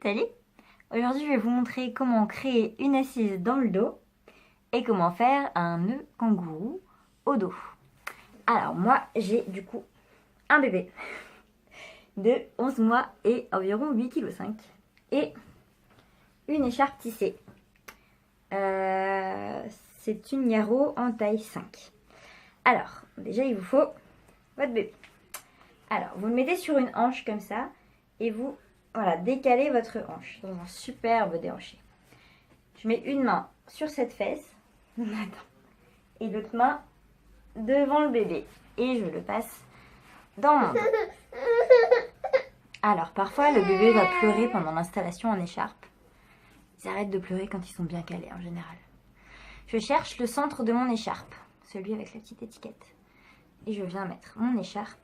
Salut! Aujourd'hui, je vais vous montrer comment créer une assise dans le dos et comment faire un nœud kangourou au dos. Alors moi, j'ai du coup un bébé de 11 mois et environ 8,5 kg et une écharpe tissée. C'est une Yaro en taille 5. Alors, déjà, il vous faut votre bébé. Alors, vous le mettez sur une hanche comme ça et vous, voilà, décalez votre hanche dans un superbe déhanché. Je mets une main sur cette fesse et l'autre main devant le bébé et je le passe dans mon dos. Alors, parfois, le bébé va pleurer pendant l'installation en écharpe. Ils arrêtent de pleurer quand ils sont bien calés en général. Je cherche le centre de mon écharpe, celui avec la petite étiquette. Et je viens mettre mon écharpe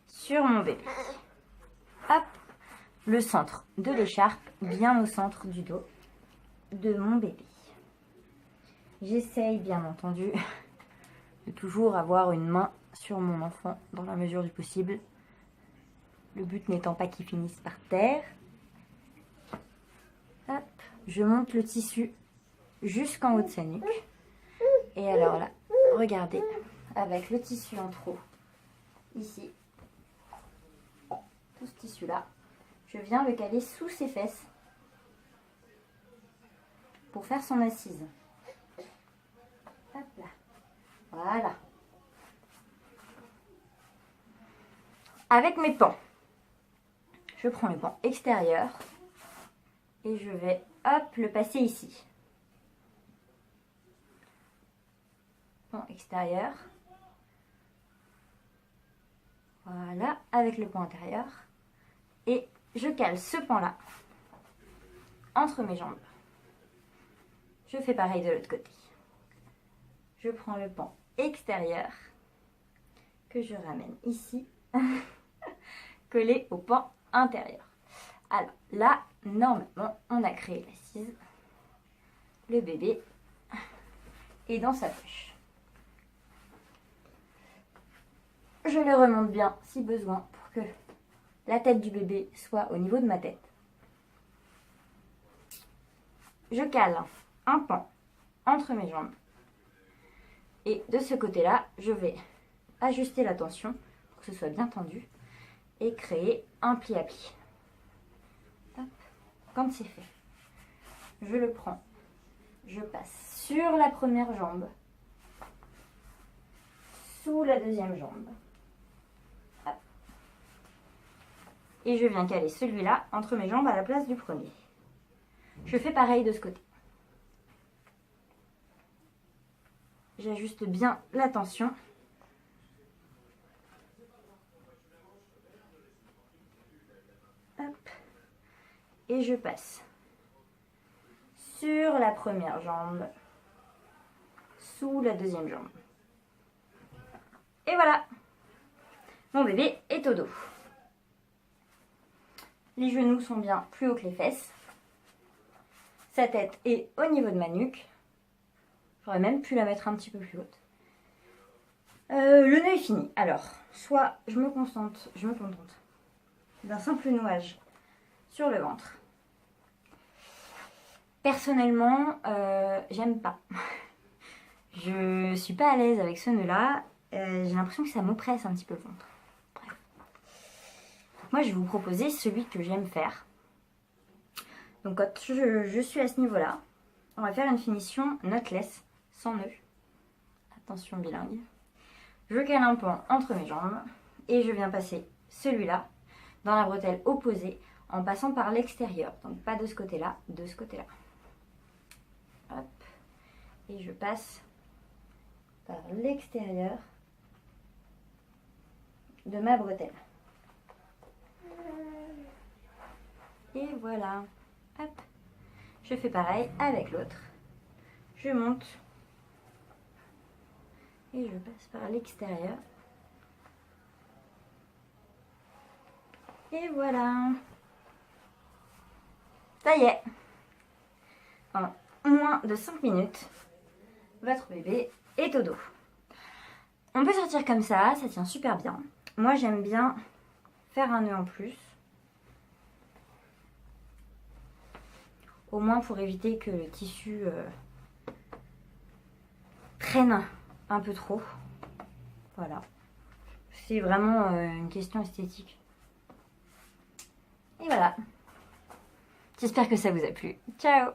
sur mon bébé. Hop, le centre de l'écharpe bien au centre du dos de mon bébé. J'essaye bien entendu de toujours avoir une main sur mon enfant dans la mesure du possible. Le but n'étant pas qu'il finisse par terre. Hop, je monte le tissu jusqu'en haut de sa nuque. Et alors là, regardez, avec le tissu en trop, ici, tout ce tissu-là, je viens le caler sous ses fesses pour faire son assise. Hop là, voilà. Avec mes pans, je prends le pan extérieur et je vais, hop, le passer ici. Pan extérieur. Voilà, avec le pan intérieur. Et je cale ce pan-là entre mes jambes. Je fais pareil de l'autre côté. Je prends le pan extérieur que je ramène ici, collé au pan intérieur. Alors là, normalement, on a créé l'assise. Le bébé est dans sa poche. Je le remonte bien si besoin pour que la tête du bébé soit au niveau de ma tête. Je cale un pan entre mes jambes. Et de ce côté-là, je vais ajuster la tension pour que ce soit bien tendu et créer un pli à pli. Hop. Quand c'est fait, je le prends, je passe sur la première jambe, sous la deuxième jambe. Hop. Et je viens caler celui-là entre mes jambes à la place du premier. Je fais pareil de ce côté. J'ajuste bien la tension. Hop. Et je passe sur la première jambe, sous la deuxième jambe. Et voilà, mon bébé est au dos. Les genoux sont bien plus hauts que les fesses. Sa tête est au niveau de ma nuque. J'aurais même pu la mettre un petit peu plus haute. Le nœud est fini. Alors, soit je me contente d'un simple nouage sur le ventre. Personnellement, j'aime pas. Je suis pas à l'aise avec ce nœud-là. J'ai l'impression que ça m'oppresse un petit peu le ventre. Bref. Moi, je vais vous proposer celui que j'aime faire. Donc, quand je suis à ce niveau-là, on va faire une finition knotless, sans nœud. Attention bilingue. Je cale un pan entre mes jambes et je viens passer celui-là dans la bretelle opposée en passant par l'extérieur. Donc, pas de ce côté-là, de ce côté-là. Hop. Et je passe par l'extérieur de ma bretelle. Et voilà. Hop. Je fais pareil avec l'autre. Je monte et je passe par l'extérieur. Et voilà. Ça y est. En moins de 5 minutes, votre bébé est au dos. On peut sortir comme ça tient super bien. Moi j'aime bien faire un nœud en plus. Au moins pour éviter que le tissu traîne un peu trop. Voilà. C'est vraiment une question esthétique. Et voilà. J'espère que ça vous a plu. Ciao!